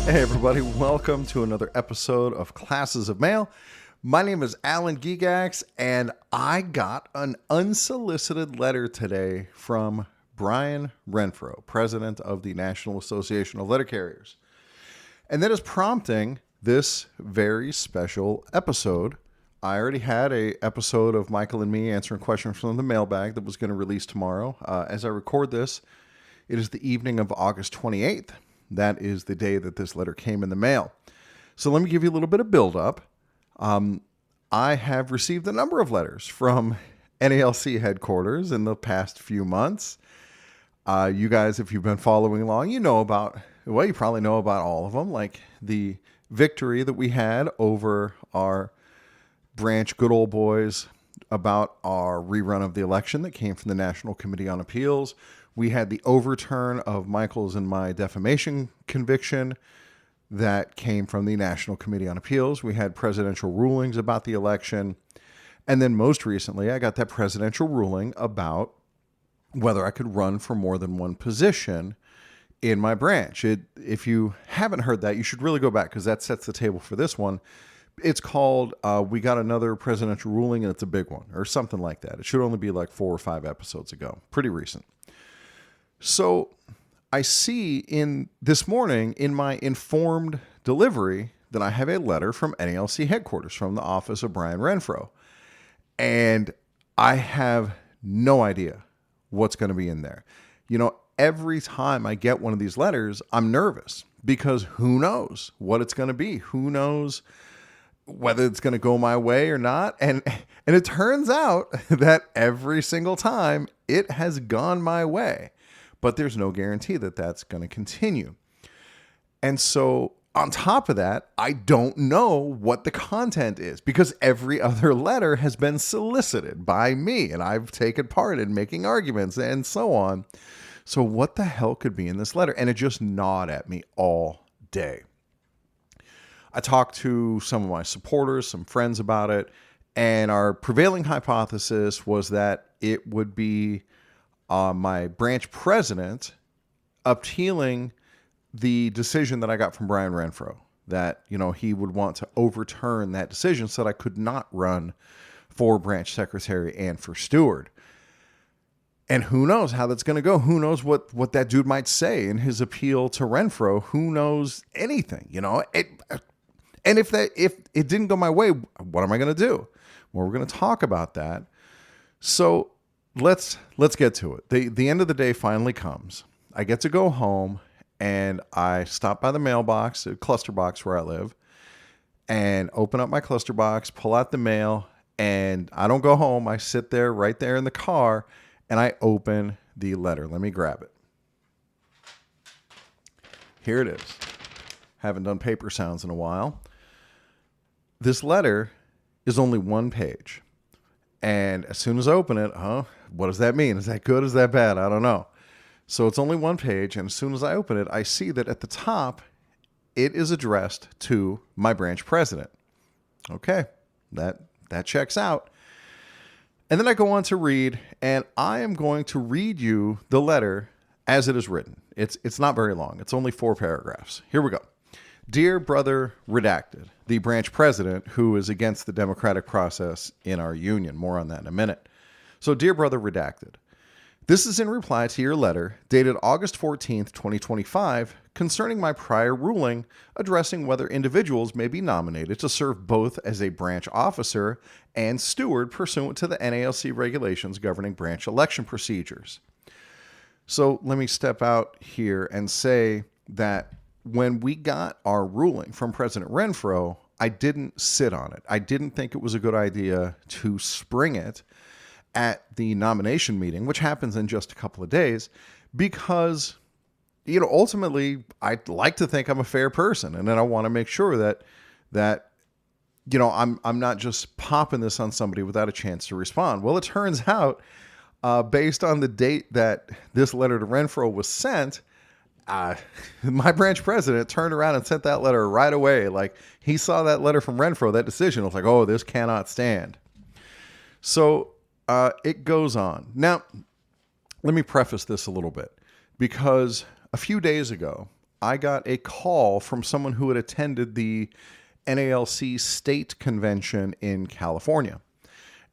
Hey everybody, welcome to another episode of Classes of Mail. My name is Alan Gigax, and I got an unsolicited letter today from Brian Renfro, president of the National Association of Letter Carriers. And that is prompting this very special episode. I already had an episode of Michael and me answering questions from the mailbag that was going to release tomorrow. As I record this, it is the evening of August 28th. That is the day that this letter came in the mail. So let me give you a little bit of build-up. I have received a number of letters from NALC Headquarters in the past few months. You guys, if you've been following along, you probably know about all of them, like the victory that we had over our branch good old boys about our rerun of the election that came from the National Committee on Appeals. We had the overturn of Michael's and my defamation conviction that came from the National Committee on Appeals. We had presidential rulings about the election. And then most recently, I got that presidential ruling about whether I could run for more than one position in my branch. If you haven't heard that, you should really go back because that sets the table for this one. It's called We Got Another Presidential Ruling and It's a Big One, or something like that. It should only be like 4 or 5 episodes ago. Pretty recent. So I see this morning in my informed delivery that I have a letter from NALC Headquarters from the office of Brian Renfro. And I have no idea what's going to be in there. You know, every time I get one of these letters, I'm nervous because who knows what it's going to be? Who knows whether it's going to go my way or not? And it turns out that every single time it has gone my way. But there's no guarantee that that's going to continue. And so on top of that, I don't know what the content is because every other letter has been solicited by me and I've taken part in making arguments and so on. So what the hell could be in this letter? And it just gnawed at me all day. I talked to some of my supporters, some friends about it, and our prevailing hypothesis was that it would be my branch president appealing the decision that I got from Brian Renfro, that, you know, he would want to overturn that decision so that I could not run for branch secretary and for steward. And who knows how that's going to go? Who knows what that dude might say in his appeal to Renfro? Who knows anything, you know? And if it didn't go my way, what am I going to do? Well, we're going to talk about that. So let's get to it. The end of the day finally comes. I get to go home and I stop by the mailbox, a cluster box where I live, and open up my cluster box, pull out the mail, and I don't go home. I sit there right there in the car and I open the letter. Let me grab it. Here it is. Haven't done paper sounds in a while. This letter is only one page. And as soon as I open it, what does that mean? Is that good? Is that bad? I don't know. So it's only one page. And as soon as I open it, I see that at the top, it is addressed to my branch president. Okay, that checks out. And then I go on to read, and I am going to read you the letter as it is written. It's not very long. It's only 4 paragraphs. Here we go. Dear Brother Redacted, the branch president who is against the democratic process in our union. More on that in a minute. So, Dear Brother Redacted, this is in reply to your letter dated August 14th, 2025, concerning my prior ruling addressing whether individuals may be nominated to serve both as a branch officer and steward pursuant to the NALC regulations governing branch election procedures. So, let me step out here and say that when we got our ruling from President Renfro, I didn't sit on it. I didn't think it was a good idea to spring it at the nomination meeting, which happens in just a couple of days, because, you know, ultimately, I like to think I'm a fair person, and then I want to make sure that you know, I'm not just popping this on somebody without a chance to respond. Well, it turns out, based on the date that this letter to Renfro was sent, my branch president turned around and sent that letter right away. Like, he saw that letter from Renfro, that decision. I was like, oh, this cannot stand. So it goes on. Now, let me preface this a little bit, because a few days ago, I got a call from someone who had attended the NALC state convention in California.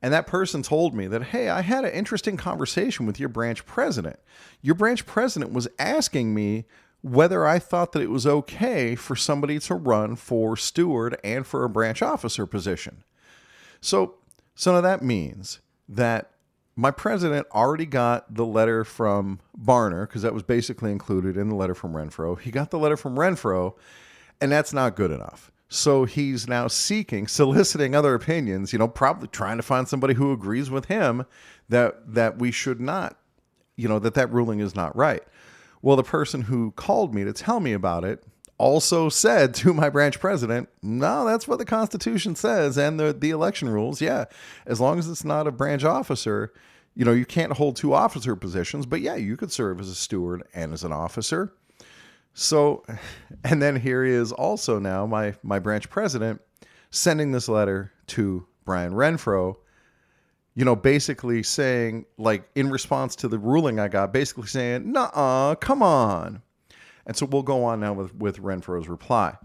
And that person told me that, hey, I had an interesting conversation with your branch president. Your branch president was asking me whether I thought that it was okay for somebody to run for steward and for a branch officer position. So now that means that my president already got the letter from Barner, because that was basically included in the letter from Renfro. He got the letter from Renfro, and that's not good enough. So he's now soliciting other opinions, probably trying to find somebody who agrees with him that we should not, that ruling is not right. Well, the person who called me to tell me about it also said to my branch president, no, that's what the Constitution says and the election rules. Yeah, as long as it's not a branch officer, you can't hold two officer positions, but yeah, you could serve as a steward and as an officer. So, and then here he is also now, my branch president, sending this letter to Brian Renfro, basically saying, like, in response to the ruling I got, basically saying, nuh-uh, come on. And so we'll go on now with Renfro's reply.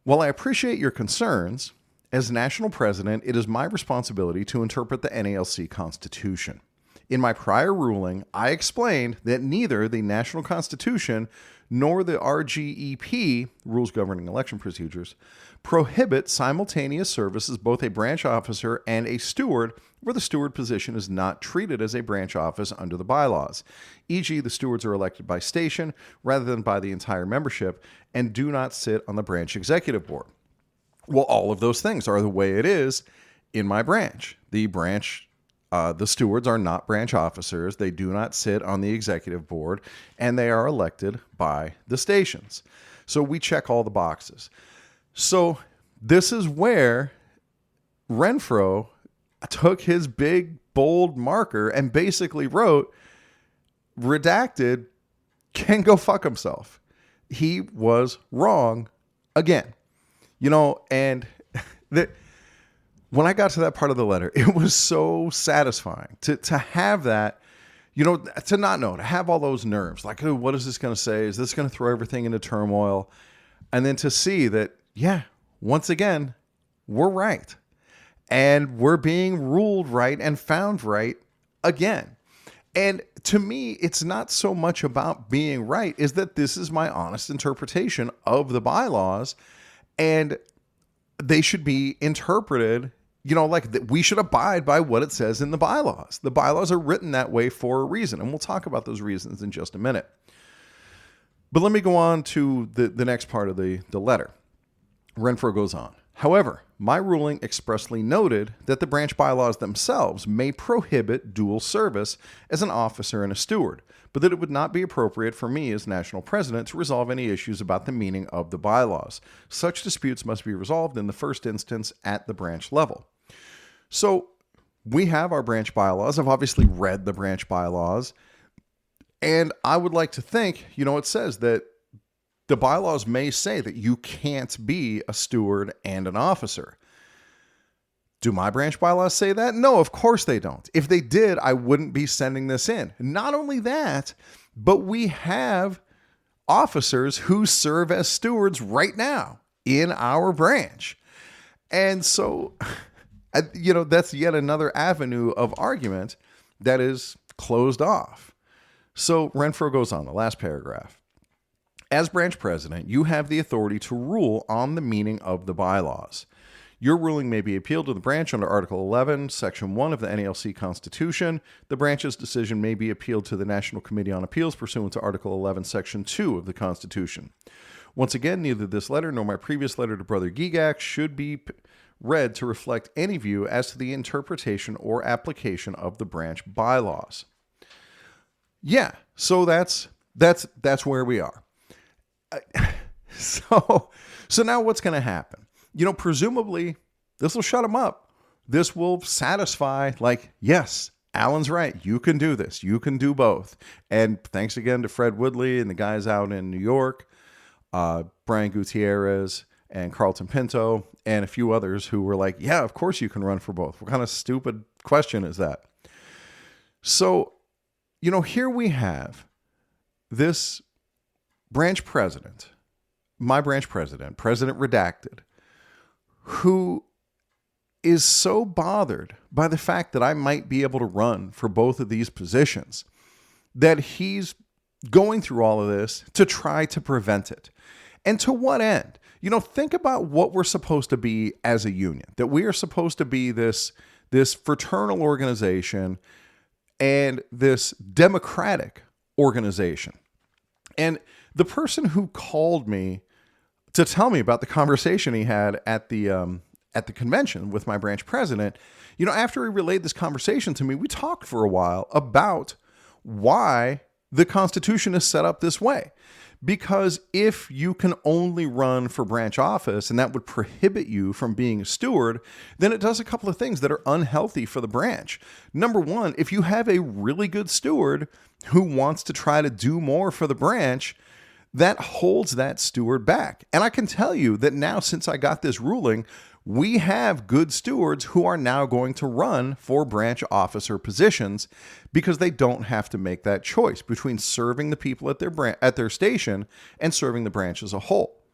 While I appreciate your concerns, as national president, it is my responsibility to interpret the NALC Constitution. In my prior ruling, I explained that neither the National Constitution nor the RGEP, Rules Governing Election Procedures, prohibit simultaneous service as both a branch officer and a steward, where the steward position is not treated as a branch office under the bylaws. E.g., the stewards are elected by station rather than by the entire membership and do not sit on the branch executive board. Well, all of those things are the way it is in my branch. The stewards are not branch officers. They do not sit on the executive board, and they are elected by the stations. So we check all the boxes. So this is where Renfro took his big, bold marker and basically wrote, redacted, can go fuck himself. He was wrong again. And when I got to that part of the letter, it was so satisfying to have that, to not know, to have all those nerves. Like, oh, what is this going to say? Is this going to throw everything into turmoil? And then to see that, yeah, once again, we're right. And we're being ruled right and found right again. And to me, it's not so much about being right, is that this is my honest interpretation of the bylaws. And they should be interpreted, like that we should abide by what it says in the bylaws. The bylaws are written that way for a reason, and we'll talk about those reasons in just a minute. But let me go on to the next part of the letter. Renfro goes on. However, my ruling expressly noted that the branch bylaws themselves may prohibit dual service as an officer and a steward, but that it would not be appropriate for me as national president to resolve any issues about the meaning of the bylaws. Such disputes must be resolved in the first instance at the branch level. So we have our branch bylaws. I've obviously read the branch bylaws, and I would like to think, it says that the bylaws may say that you can't be a steward and an officer. Do my branch bylaws say that? No, of course they don't. If they did, I wouldn't be sending this in. Not only that, but we have officers who serve as stewards right now in our branch. And so, that's yet another avenue of argument that is closed off. So Renfro goes on, the last paragraph. As branch president, you have the authority to rule on the meaning of the bylaws. Your ruling may be appealed to the branch under Article 11, Section 1 of the NALC Constitution. The branch's decision may be appealed to the National Committee on Appeals pursuant to Article 11, Section 2 of the Constitution. Once again, neither this letter nor my previous letter to Brother Gigax should be read to reflect any view as to the interpretation or application of the branch bylaws. Yeah, so that's where we are. So now what's going to happen? Presumably this will shut him up. This will satisfy, yes, Alan's right. You can do this. You can do both. And thanks again to Fred Woodley and the guys out in New York, Brian Gutierrez and Carlton Pinto, and a few others who were like, yeah, of course you can run for both. What kind of stupid question is that? So, here we have this branch president, my branch president, President Redacted, who is so bothered by the fact that I might be able to run for both of these positions that he's going through all of this to try to prevent it. And to what end? Think about what we're supposed to be as a union, that we are supposed to be this fraternal organization and this democratic organization. And the person who called me to tell me about the conversation he had at the convention with my branch president, after he relayed this conversation to me, we talked for a while about why the Constitution is set up this way. Because if you can only run for branch office and that would prohibit you from being a steward, then it does a couple of things that are unhealthy for the branch. Number one, if you have a really good steward who wants to try to do more for the branch, that holds that steward back. And I can tell you that now, since I got this ruling, we have good stewards who are now going to run for branch officer positions because they don't have to make that choice between serving the people at their station and serving the branch as a whole.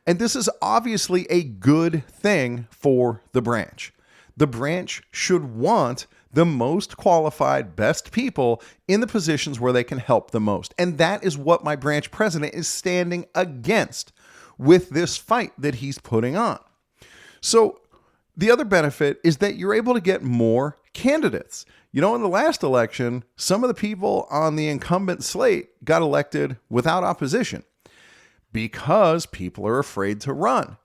And this is obviously a good thing for the branch. The branch should want the most qualified, best people in the positions where they can help the most. And that is what my branch president is standing against with this fight that he's putting on. So the other benefit is that you're able to get more candidates. In the last election, some of the people on the incumbent slate got elected without opposition because people are afraid to run.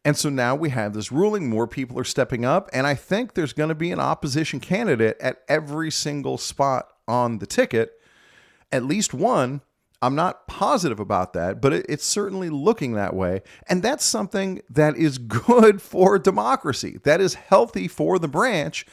And so now we have this ruling, more people are stepping up, and I think there's going to be an opposition candidate at every single spot on the ticket, at least one. I'm not positive about that, but it's certainly looking that way. And that's something that is good for democracy. That is healthy for the branch.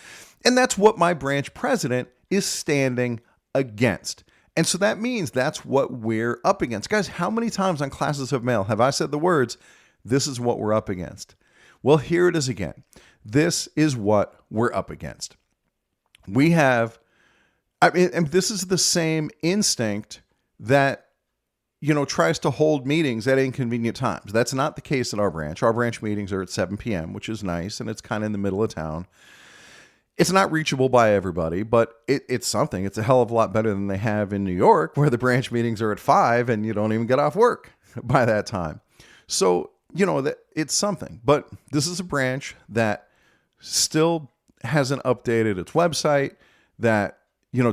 And that's what my branch president is standing against. And so that means that's what we're up against. Guys, how many times on Classes of Mail have I said the words, this is what we're up against? Well, here it is again. This is what we're up against. And this is the same instinct that, tries to hold meetings at inconvenient times. That's not the case at our branch. Our branch meetings are at 7 p.m., which is nice, and it's kind of in the middle of town. It's not reachable by everybody, but it's something. It's a hell of a lot better than they have in New York, where the branch meetings are at 5 and you don't even get off work by that time. So, that it's something. But this is a branch that still hasn't updated its website, that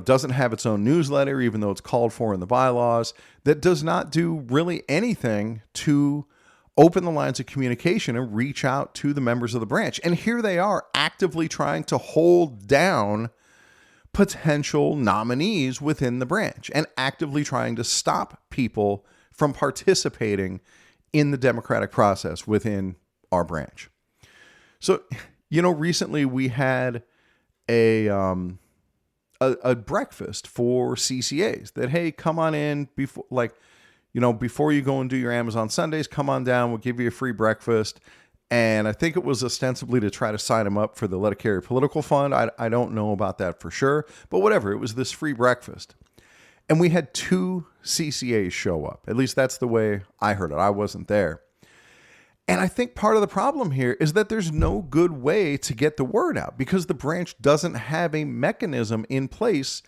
doesn't have its own newsletter, even though it's called for in the bylaws, that does not do really anything to open the lines of communication and reach out to the members of the branch. And here they are actively trying to hold down potential nominees within the branch and actively trying to stop people from participating in the democratic process within our branch. So, recently we had a breakfast for CCAs that, hey, come on in before you go and do your Amazon Sundays, come on down. We'll give you a free breakfast. And I think it was ostensibly to try to sign them up for the Let It Carry Political Fund. I don't know about that for sure, but whatever. It was this free breakfast. And we had 2 CCAs show up. At least that's the way I heard it. I wasn't there. And I think part of the problem here is that there's no good way to get the word out because the branch doesn't have a mechanism in place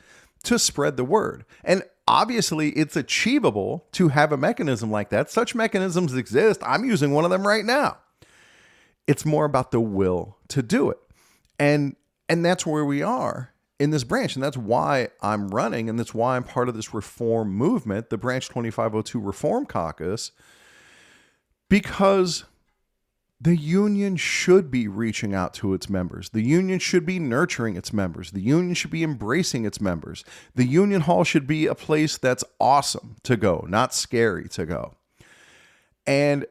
to spread the word. And obviously, it's achievable to have a mechanism like that. Such mechanisms exist. I'm using one of them right now. It's more about the will to do it. And that's where we are in this branch. And that's why I'm running. And that's why I'm part of this reform movement, the Branch 2502 Reform Caucus, because the union should be reaching out to its members. The union should be nurturing its members. The union should be embracing its members. The union hall should be a place that's awesome to go, not scary to go. And,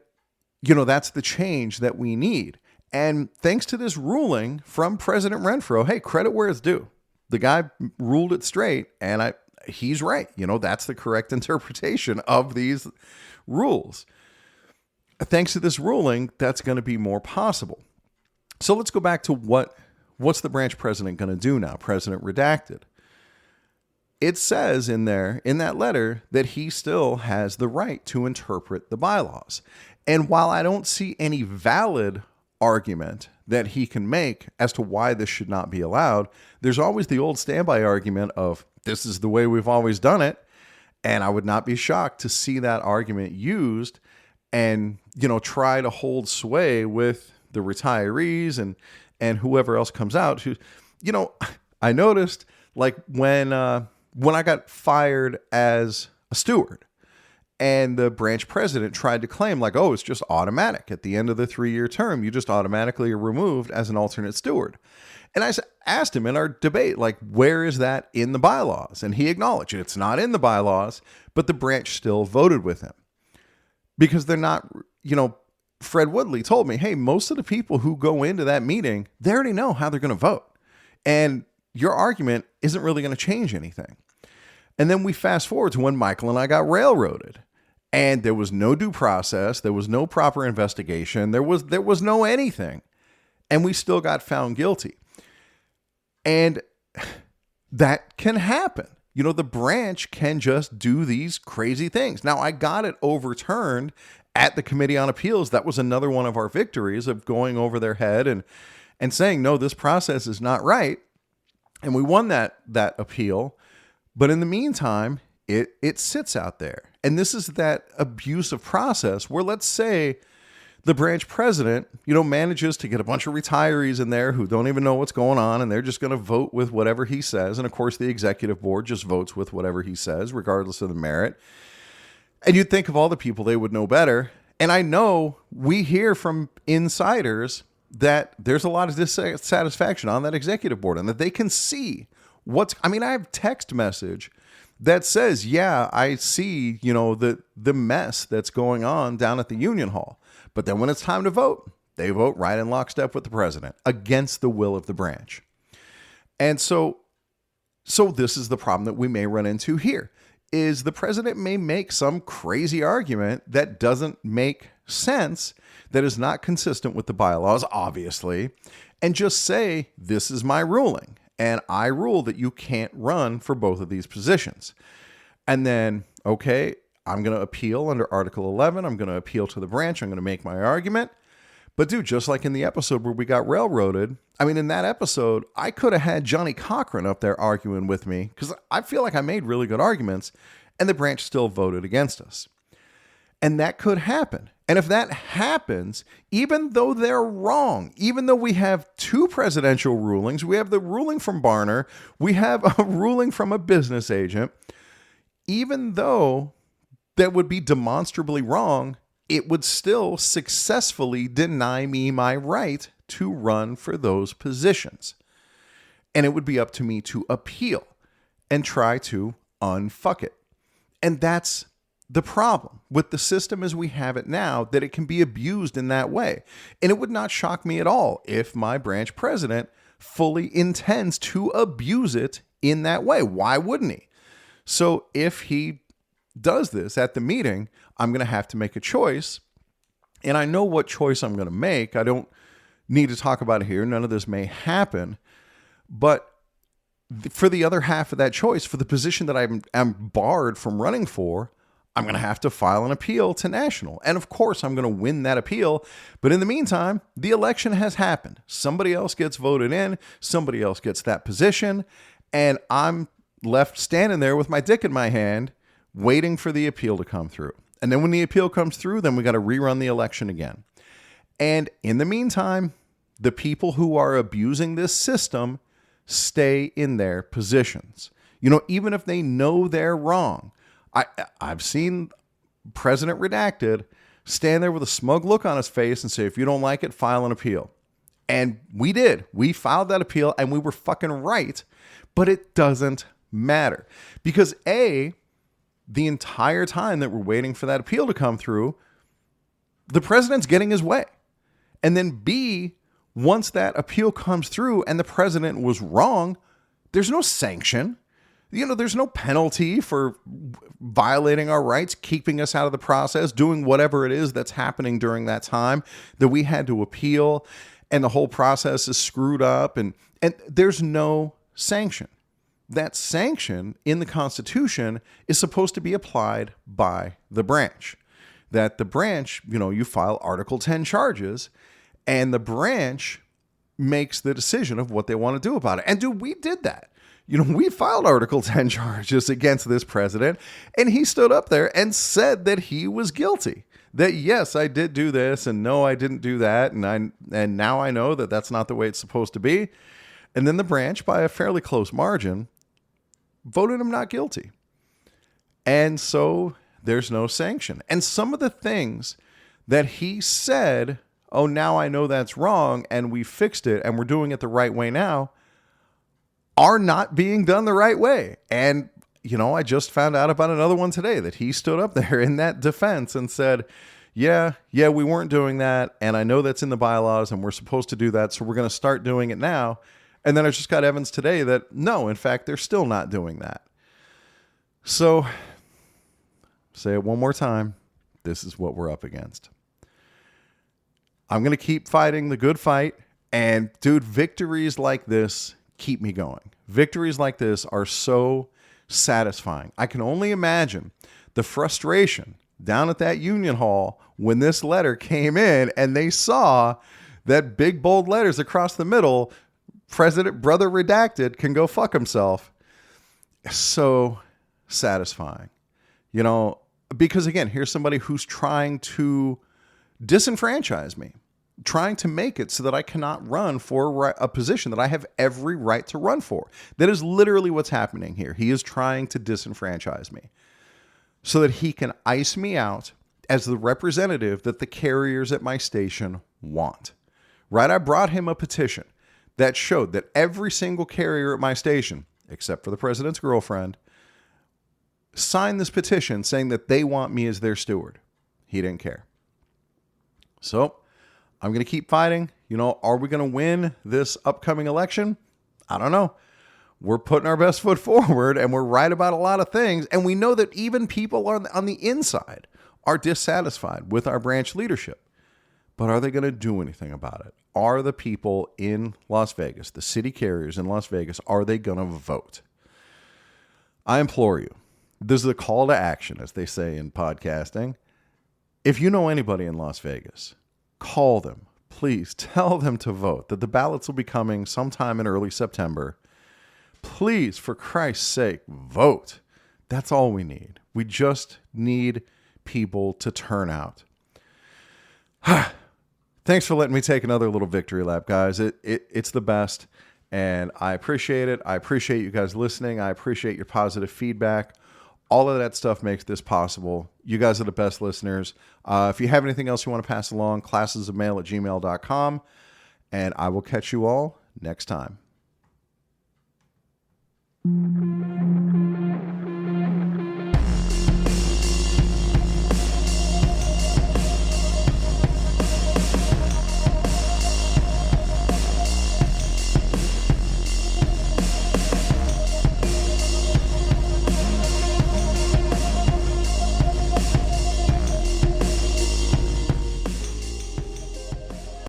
that's the change that we need. And thanks to this ruling from President Renfro, hey, credit where it's due. The guy ruled it straight, and he's right. That's the correct interpretation of these rules. Thanks to this ruling, that's going to be more possible. So let's go back to what's the branch president going to do now, President Redacted? it says in there, in that letter, that he still has the right to interpret the bylaws. And while I don't see any valid argument that he can make as to why this should not be allowed, there's always the old standby argument of this is the way we've always done it. And I would not be shocked to see that argument used and, try to hold sway with the retirees and whoever else comes out who, I noticed like when I got fired as a steward and the branch president tried to claim like, oh, it's just automatic. At the end of the 3-year term, you just automatically are removed as an alternate steward. And I asked him in our debate, like, where is that in the bylaws? And he acknowledged it's not in the bylaws, but the branch still voted with him because they're not, Fred Woodley told me, hey, most of the people who go into that meeting, they already know how they're going to vote. And your argument isn't really going to change anything. And then we fast forward to when Michael and I got railroaded. And there was no due process. There was no proper investigation. There was no anything. And we still got found guilty. And that can happen. The branch can just do these crazy things. Now, I got it overturned at the Committee on Appeals. That was another one of our victories of going over their head and saying, no, this process is not right. And we won that appeal. But in the meantime, it sits out there. And this is that abusive process where, let's say, the branch president, manages to get a bunch of retirees in there who don't even know what's going on, and they're just going to vote with whatever he says. And of course, the executive board just votes with whatever he says, regardless of the merit. And you'd think of all the people they would know better. And I know we hear from insiders that there's a lot of dissatisfaction on that executive board and that they can see I have text message that says, yeah, I see, the mess that's going on down at the Union Hall. But then when it's time to vote, they vote right in lockstep with the president against the will of the branch. And so this is the problem that we may run into here is the president may make some crazy argument that doesn't make sense, that is not consistent with the bylaws, obviously, and just say, this is my ruling. And I rule that you can't run for both of these positions. And then, okay, I'm going to appeal under Article 11. I'm going to appeal to the branch. I'm going to make my argument. But dude, just like in the episode where we got railroaded, in that episode, I could have had Johnny Cochran up there arguing with me because I feel like I made really good arguments and the branch still voted against us. And that could happen. And if that happens, even though they're wrong, even though we have 2 presidential rulings, we have the ruling from Barner, we have a ruling from a business agent, even though that would be demonstrably wrong, it would still successfully deny me my right to run for those positions. And it would be up to me to appeal and try to unfuck it. And that's the problem with the system as we have it now, that it can be abused in that way. And it would not shock me at all if my branch president fully intends to abuse it in that way. Why wouldn't he? So if he does this at the meeting, I'm going to have to make a choice. And I know what choice I'm going to make. I don't need to talk about it here. None of this may happen. But for the other half of that choice, for the position that I'm barred from running for, I'm going to have to file an appeal to national. And of course, I'm going to win that appeal. But in the meantime, the election has happened. Somebody else gets voted in. Somebody else gets that position. And I'm left standing there with my dick in my hand, waiting for the appeal to come through. And then when the appeal comes through, then we got to rerun the election again. And in the meantime, the people who are abusing this system stay in their positions. Even if they know they're wrong. I've seen President Redacted stand there with a smug look on his face and say, if you don't like it, file an appeal. And we did. We filed that appeal and we were fucking right. But it doesn't matter. Because A, the entire time that we're waiting for that appeal to come through, the president's getting his way. And then B, once that appeal comes through and the president was wrong, there's no sanction. There's no penalty for violating our rights, keeping us out of the process, doing whatever it is that's happening during that time that we had to appeal, and the whole process is screwed up, and there's no sanction. that sanction in the Constitution is supposed to be applied by the branch. That the branch, you file Article 10 charges, and the branch makes the decision of what they want to do about it. And dude, we did that. We filed Article 10 charges against this president, and he stood up there and said that he was guilty. That, yes, I did do this, and no, I didn't do that, and now I know that that's not the way it's supposed to be. And then the branch, by a fairly close margin, voted him not guilty. And so there's no sanction. And some of the things that he said, oh, now I know that's wrong, and we fixed it, and we're doing it the right way now, are not being done the right way. And, I just found out about another one today that he stood up there in that defense and said, yeah, we weren't doing that, and I know that's in the bylaws, and we're supposed to do that, so we're going to start doing it now. And then I just got evidence today that, no, in fact, they're still not doing that. So, say it one more time, this is what we're up against. I'm going to keep fighting the good fight, and, dude, victories like this keep me going. Victories like this are so satisfying. I can only imagine the frustration down at that union hall when this letter came in and they saw that big bold letters across the middle, President Brother Redacted can go fuck himself. So satisfying. Because again, here's somebody who's trying to disenfranchise me, trying to make it so that I cannot run for a position that I have every right to run for. That is literally what's happening here. He is trying to disenfranchise me so that he can ice me out as the representative that the carriers at my station want. Right? I brought him a petition that showed that every single carrier at my station, except for the president's girlfriend, signed this petition saying that they want me as their steward. He didn't care. So I'm going to keep fighting. Are we going to win this upcoming election? I don't know. We're putting our best foot forward, and we're right about a lot of things. And we know that even people on the inside are dissatisfied with our branch leadership. But are they going to do anything about it? Are the people in Las Vegas, the city carriers in Las Vegas, are they going to vote? I implore you. This is a call to action, as they say in podcasting. If you know anybody in Las Vegas, call them. Please tell them to vote, that the ballots will be coming sometime in early September. Please, for Christ's sake, vote. That's all we need. We just need people to turn out. Thanks for letting me take another little victory lap, guys. It's the best, and I appreciate it. I appreciate you guys listening. I appreciate your positive feedback. All of that stuff makes this possible. You guys are the best listeners. If you have anything else you want to pass along, classesofmail@gmail.com, and I will catch you all next time.